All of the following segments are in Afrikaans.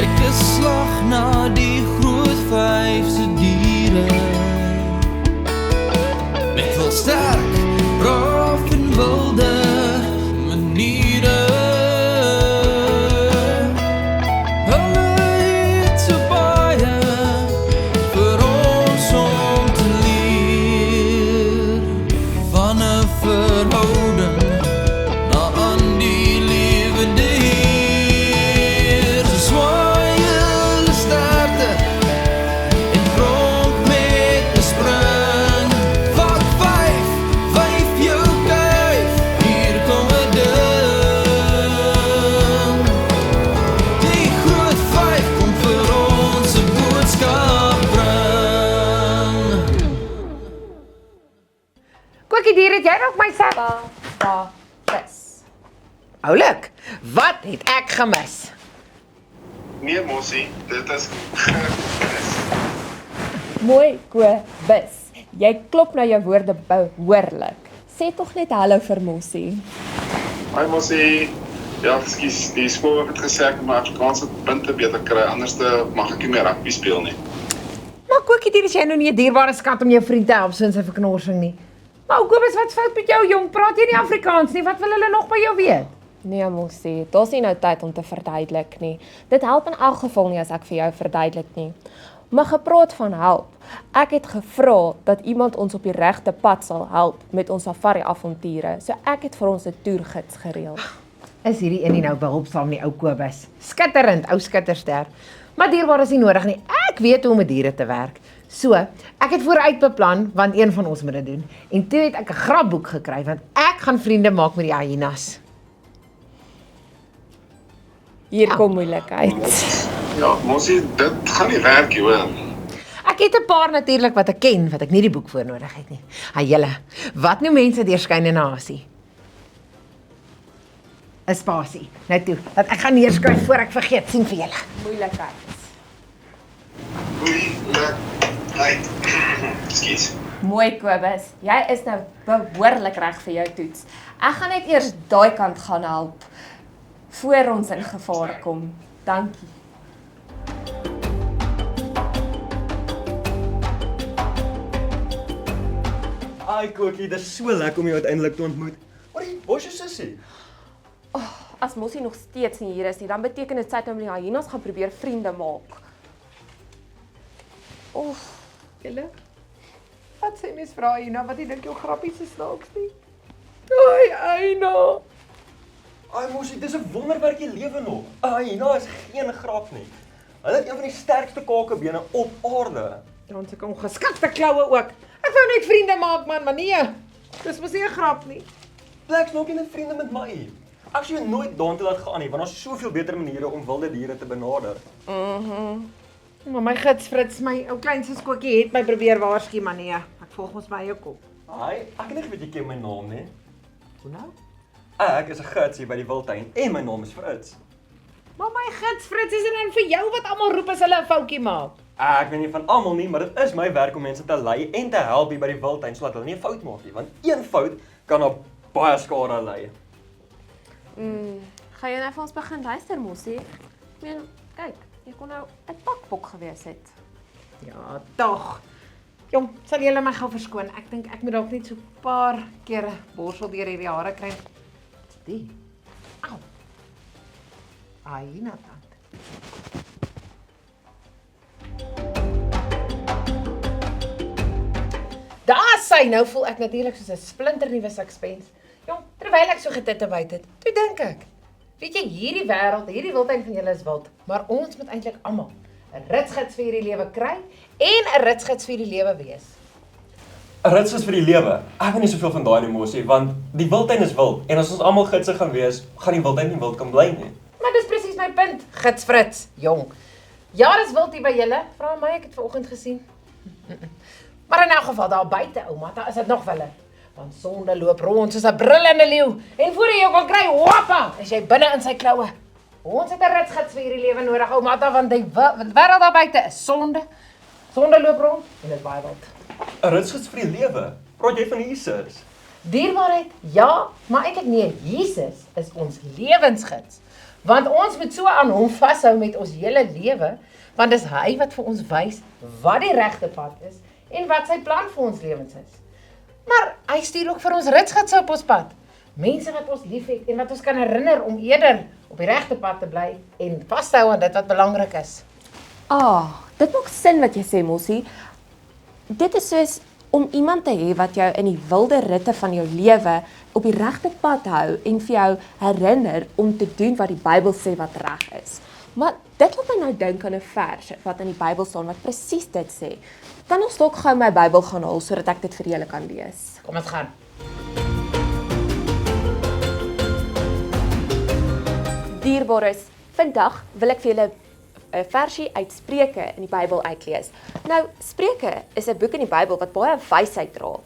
kyk 'n slag na die groot 5 se diere. Net wel sterk, braaf en wilde maniere. Hulle het so baie vir ons om te leer. Van 'n verhouding na aan die lewende Heer. So swaai hulle sterte en pronk met 'n spring. Vat 5 jou kuif, hier kom 'n ding. Die groot 5 kom vir ons 'n boodskap bring. Kookie dier, het jy nog my sê? Vis. Oulik, wat het ek gemis? Nee, Mossie, dit is gemis. Mooi, Kobus. Jy klop na jou woorde behoorlik. Sê tog net hallo vir Mossie. Hi Mossie. Ja, ekskuus, die skool het gesê ek moet my Afrikaanse punte beter kry, anders mag ek nie meer rugby speel nie. Maar Kookie dier, is jy nou nie 'n dierbare skat om jou vriend te help so in sy verknorsing nie? Maar ou Kobus, wat's fout met jou jong? Praat jy nie Afrikaans nie? Wat wil hulle nog by jou weet? Nee, Mossie, daar's nie nou tyd om te verduidelik nie. Dit help in elk geval nie as ek vir jou verduidelik nie. Maar gepraat van help. Ek het gevra dat iemand ons op die regte pad sal help met ons safari-avonture. So ek het vir ons 'n toergids gereël. Is hierdie een nie nou behulpsaam nie, ou Kobus? Skitterend, ou skitterster. Maar dierbaar is nie nodig nie. Ek weet hoe om met diere te werk. So, ek het vooruit beplan, want een van ons moet dit doen. En toe het ek 'n grapboek gekry, want ek gaan vriende maak met die hyenas. Hier kom moeilikheid. Ja, Mossie, dit gaan nie werk nie, hoor. Ek het 'n paar natuurlik wat ek ken, wat ek nie die boek voor nodig het nie. Hey julle, wat noem mense deurskyn in 'n hasie? 'n Spasie. Nou toe, dat ek gaan neerskryf voor ek vergeet, sien vir julle. Moeilikheid. Moeilikheid. Ekskuus. Mooi, Kobus. Jy is nou behoorlik reg vir jou toets. Ek gaan net eers daai kant gaan help voor ons in gevaar kom. Dankie. Ai Kookie, dis so lekker om jou uiteindelik te ontmoet. Waar is jou sussie? As Mossie nog steeds nie hier is nie, dan beteken dit sy het nou met die hyenas gaan probeer vriende maak. Julle? Wat sê mens vra Aina, wat jy dink jou grappies is snaaks nie? Ai, Aina. Ai Mossie, dis 'n wonderwerkie lewe nog. Ai, nou is geen grap nie. Hulle het een van die sterkste kakebene op aarde. Dan se kom geskikte kloue ook. Ek wou net vriende maak man, maar nee. Dis mos nie 'n grap nie. Pleks nog nie 'n vriende met my. Ek sou jou nooit daartoe laat gaan nie, want daar's soveel beter maniere om wilde diere te benader. Maar my gids Frits, my ou kleinste skookie het my probeer waarsku, maar nee, ek volg ons my eie kop. Ai, ek het nie geweet jy ken my naam nie. Hoe nou? Ek is 'n gids hier by die wildtuin en my naam is Frits. Maar my gids Frits is dan vir jou wat almal roep as hulle 'n foutjie maak. Ek weet nie van almal nie, maar dit is my werk om mense te lei en te help hier by die wildtuin sodat hulle nie 'n fout maak nie, want een fout kan na baie skade lei. Gaan jy nou vir ons begin luister, Mossie? Ek meen, kyk, jy kon nou 'n pakbok gewees het. Ja, tog. Jong, sal julle my gou verskoon. Ek dink ek moet dalk net so 'n paar kere borsel deur hierdie hare kry. Wat's die? Au. Aina tante. Daar sy, nou voel ek natuurlik soos 'n splinternuwe suspense. Jong, terwyl ek so getittebuit het, toe dink ek, weet jy, hierdie wêreld, hierdie wildtuin van julle is wild, maar ons moet eintlik almal 'n ritsgids vir hierdie lewe kry en 'n ritsgids vir die lewe wees. 'n Ritsgids vir die lewe. Ek weet nie soveel van daai emosie, want die wildtuin is wild en as ons almal gidse gaan wees, gaan die wildtuin nie wild kan bly nie. Maar dis presies my punt, gids Frits, jong. Ja, dis wild hier by julle. Vra my, ek het vanoggend gesien. Maar in elk geval daar buite, ouma, daar is dit nog wille. Want sonde loop rond soos 'n brullende leeu en voor jy jou kan kry, hoppa, is jy binne in sy kloue. Ons het 'n ritsgids vir hierdie lewe nodig, ouma, want die wêreld daar buite is sonde. Sonde loop rond en dit is baie wild. 'n Ritsgids vir die lewe. Praat jy van Jesus? Dierbaarheid, ja, maar eintlik nee, Jesus is ons lewensgids. Want ons moet so aan hom vashou met ons hele lewe, want dis hy wat vir ons wys wat die regte pad is en wat sy plan vir ons lewens is. Maar hy stuur ook vir ons ritsgidse op ons pad. Mense wat ons liefhet en wat ons kan herinner om eerder op die regte pad te bly en vas te hou aan dit wat belangrik is. Dit maak sin wat jy sê, Mossie. Dit is soos om iemand te hê wat jou in die wilde ritte van jou lewe op die regte pad hou en vir jou herinner om te doen wat die Bybel sê wat reg is. Maar dit laat my nou dink aan 'n vers wat in die Bybel staan wat presies dit sê. Kan ons dalk gou my Bybel gaan haal sodat ek dit vir julle kan lees? Kom ons gaan. Dierbares, vandag wil ek vir julle 'n versie uit Spreuke in die Bybel uitlees. Nou, Spreuke is 'n boek in die Bybel wat baie wysheid dra.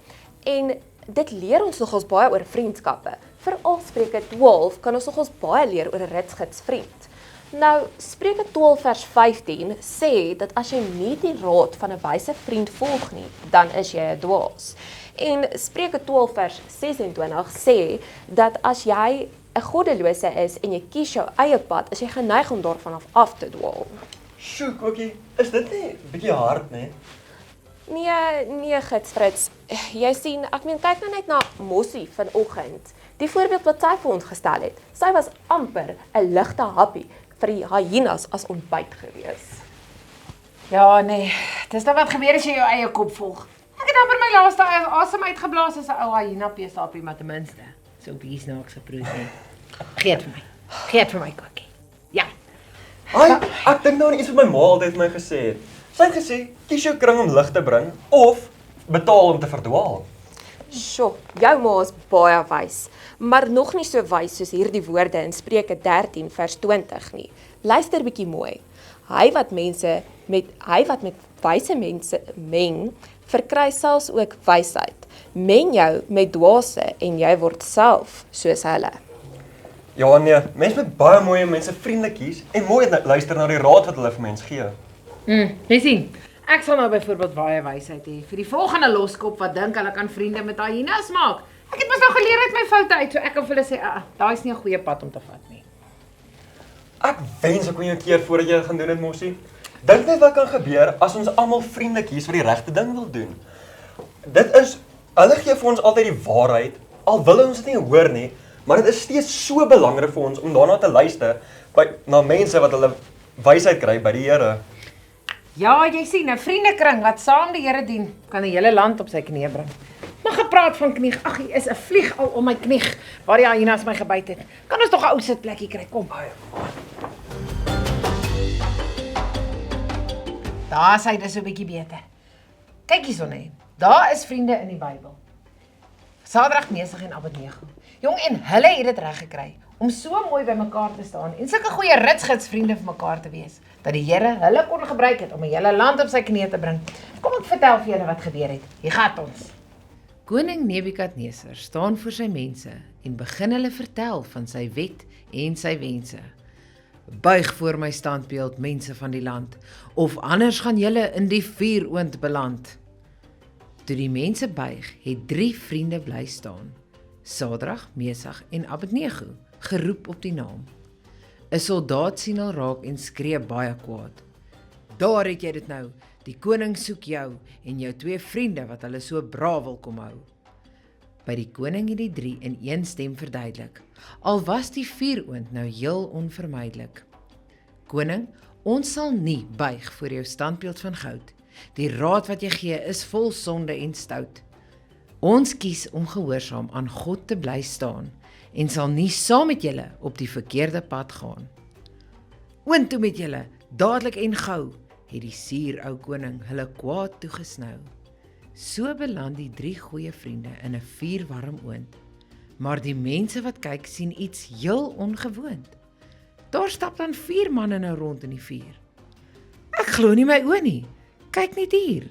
En dit leer ons nogals baie oor vriendskappe. Veral Spreuke 12 kan ons nogals baie leer oor 'n ritsgidsvriend. Nou, Spreuke 12 vers 15 sê dat as jy nie die raad van 'n wyse vriend volg nie, dan is jy 'n dwaas. En Spreuke 12 vers 26 sê dat as jy 'n goddelose is en jy kies jou eie pad, is jy geneig om daarvan af te dwaal. Sjoe, Kokkie, is dit nie bietjie hard, nee? Nee, Gits Frits. Jy sien, ek meen kyk nou net na Mossie vanoggend. Die voorbeeld wat sy vir ons gestel het. Sy was amper 'n ligte happie vir die hyenas as ontbyt gewees. Ja, nee, dis nou wat gebeur as jy jou eie kop volg. Ek het amper my laaste asem uitgeblaas as 'n ou hyena peesapie, maar ten minste. So op hier snaakse proes nie. Gee dit vir my, Kokkie. Ja. Ai, ek dink nou aan iets wat my ma altyd vir my gesê het. Sy het gesê, kies jou kring om lig te bring of betaal om te verdwaal. Sjoe, jou ma is baie wys, maar nog nie so wys soos hierdie woorde in Spreuke 13 vers 20 nie. Luister bietjie mooi. Hy wat met wyse mense meng, verkry selfs ook wysheid. Meng jou met dwaase en jy word self soos hulle. Ja nee, mense moet baie mooi mense vriendelik kies en mooi luister na die raad wat hulle vir mens gee. Jy sien, ek sal nou byvoorbeeld baie wysheid hê vir die volgende loskop wat dink hulle kan vriende met hyenas maak. Ek het mos nou geleer uit my foute uit, so ek kan vir hulle sê, daai is nie 'n goeie pad om te vat nie. Ek wens ek kon jou 'n keer voordat jy gaan doen dit, Mossie. Dink net wat kan gebeur as ons almal vriende kies wat die regte ding wil doen. Hulle gee vir ons altyd die waarheid, al wil ons dit nie hoor nie, maar dit is steeds so belangrik vir ons om daarna te luister na mense wat hulle wysheid kry by die Here. Ja, jy sien, 'n vriendekring wat saam die Here dien, kan 'n hele land op sy knieë bring. Maar gepraat van knieg, ag, hier is 'n vlieg al om my knieg waar die hyenas my gebyt het. Kan ons tog 'n ou sitplekkie kry? Kom. Daar is hy dis 'n bietjie beter. Kyk hierson hè. Daar is vriende in die Bybel. Sadrag, Mesach en Abednego. Jong, en hulle het dit reg gekry om so mooi by mekaar te staan en sulke goeie ritsgidsvriende vir mekaar te wees, dat die Here hulle kon gebruik het om 'n hele land op sy knieë te bring. Kom ek vertel vir julle wat gebeur het. Hier gaan ons. Koning Nebukadnesar staan voor sy mense en begin hulle vertel van sy wet en sy wense. Buig voor my standbeeld, mense van die land, of anders gaan julle in die vuuroond beland. Toe die mense buig, het 3 vriende bly staan. Sadrag, Mesach en Abednego, geroep op die naam. 'n Soldaat sien al raak en skree baie kwaad. Daar het jy dit nou, die koning soek jou en jou 2 vriende wat hulle so braaf wil kom hou. By die koning het die 3 in een stem verduidelik, al was die vuuroond nou heel onvermydelik. Koning, ons sal nie buig voor jou standbeeld van goud. Die raad wat jy gee is vol sonde en stout. Ons kies om gehoorsaam aan God te bly staan en sal nie saam met julle op die verkeerde pad gaan. Oontoe met julle, dadelik en gou, het die suur ou koning hulle kwaad toegesnou. So beland die 3 goeie vriende in 'n vuurwarm oond. Maar die mense wat kyk sien iets heel ongewoond. Daar stap dan 4 manne nou rond in die vuur. Ek glo nie my oë nie. Kyk net hier.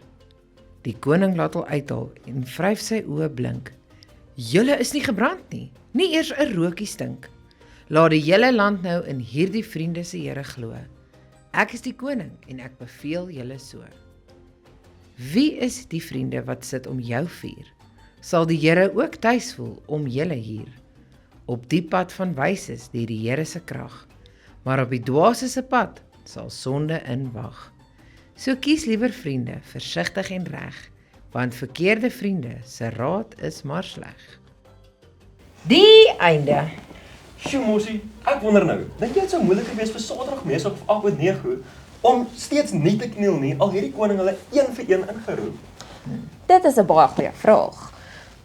Die koning laat hom uithaal en vryf sy oë blink. Julle is nie gebrand nie, nie eers 'n rookie stink. Laat die hele land nou in hierdie vriende se Here glo. Ek is die koning en ek beveel julle so. Wie is die vriende wat sit om jou vuur? Sal die Here ook tuis voel om julle hier? Op die pad van wyses deur die Here se krag. maar op die dwaase se pad sal sonde inwag. So kies liewer vriende, versigtig en reg, want verkeerde vriende se raad is maar sleg. Die einde. Sjoe Mossie, ek wonder nou, dink jy dit sou moeilik gewees vir Saterdagmeester of 8-9 om steeds nie te kniel nie, al hierdie koning hulle een vir een ingeroep? Dit is 'n baie goeie vraag.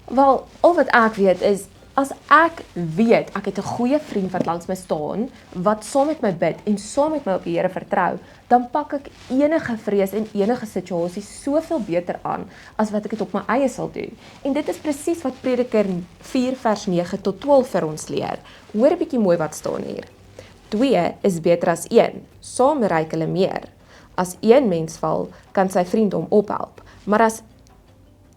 Wel, al wat ek weet is, as ek weet ek het 'n goeie vriend wat langs my staan, wat saam met my bid en saam met my op die Here vertrou, dan pak ek enige vrees en enige situasie soveel beter aan as wat ek dit op my eie sal doen. En dit is presies wat Prediker 4 vers 9 tot 12 vir ons leer. Hoor 'n bietjie mooi wat staan hier. 2 is beter as 1, saam reik hulle meer. As een mens val, kan sy vriend hom ophelp, maar as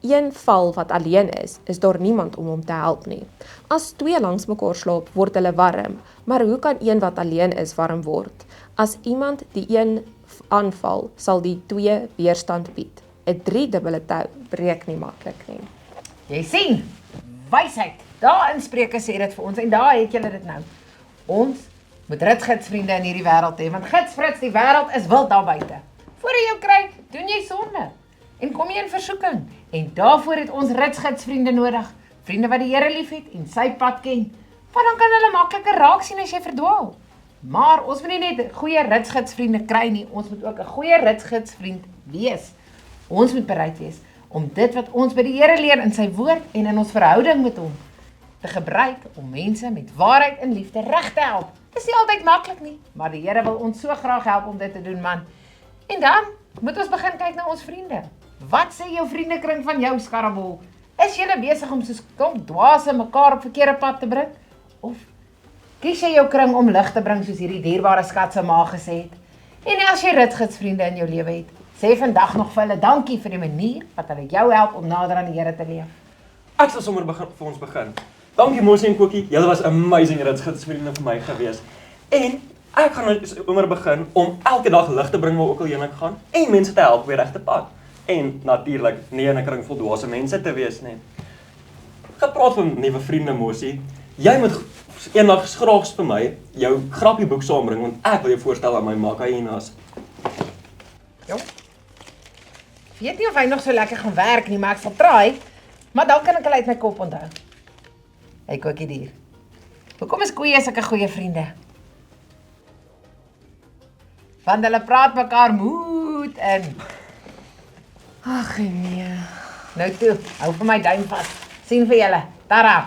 een val wat alleen is daar niemand om hom te help nie. As 2 langs mekaar slaap, word hulle warm, maar hoe kan een wat alleen is warm word? As iemand die een aanval, sal die 2 weerstand bied. 'n 3-dubbele tou breek nie maklik nie. Jy sien, wysheid. Daar in Spreuke sê dit vir ons en daar het julle dit nou. Ons moet ritsgidsvriende in hierdie wêreld hê, want gidsfrits, die wêreld is wild daar buite. Voor jy jou kry, doen jy sonde en kom jy in versoeking. En daarvoor het ons ritsgidsvriende nodig, vriende wat die Here liefhet en sy pad ken. Want dan kan hulle makliker raak sien as jy verdwaal. Maar ons moet nie net goeie ritsgidsvriende kry nie, ons moet ook 'n goeie ritsgidsvriend wees. Ons moet bereid wees om dit wat ons by die Here leer in sy woord en in ons verhouding met hom te gebruik om mense met waarheid en liefde reg te help. Dit is nie altyd maklik nie, maar die Here wil ons so graag help om dit te doen, man. En dan moet ons begin kyk na ons vriende. Wat sê jou vriendekring van jou, skarrebol? Is julle besig om soos klomp dwaase mekaar op verkeerde pad te bring? Of kies jy jou kring om lig te bring soos hierdie dierbare skat se ma gesê het? En as jy ritsgidsvriende in jou lewe het, sê vandag nog vir hulle dankie vir die manier wat hulle jou help om nader aan die Here te leef. Ek sal sommer vir ons begin. Dankie Mossie en Kokkie, julle was amazing ritsgidsvriende vir my gewees. En ek gaan sommer begin om elke dag lig te bring waar ook al heen ek gaan en mense te help op die regte pad. En natuurlik nie in 'n kring vol dwaase mense te wees nie. Gepraat van nuwe vriende Mossie, jy moet eendag graag vir my jou grappieboek saambring want ek wil jou voorstel aan my makainas. Jo. Ek weet nie of hy nog so lekker gaan werk nie, maar ek sal try. Maar dan kan ek hulle uit my kop onthou. Hey Kokkie dier. Hoekom is koeie sulke goeie vriende? Want hulle praat mekaar moed in. Ag nee. Nou toe, hou vir my duim vas. Sien vir julle. Tara.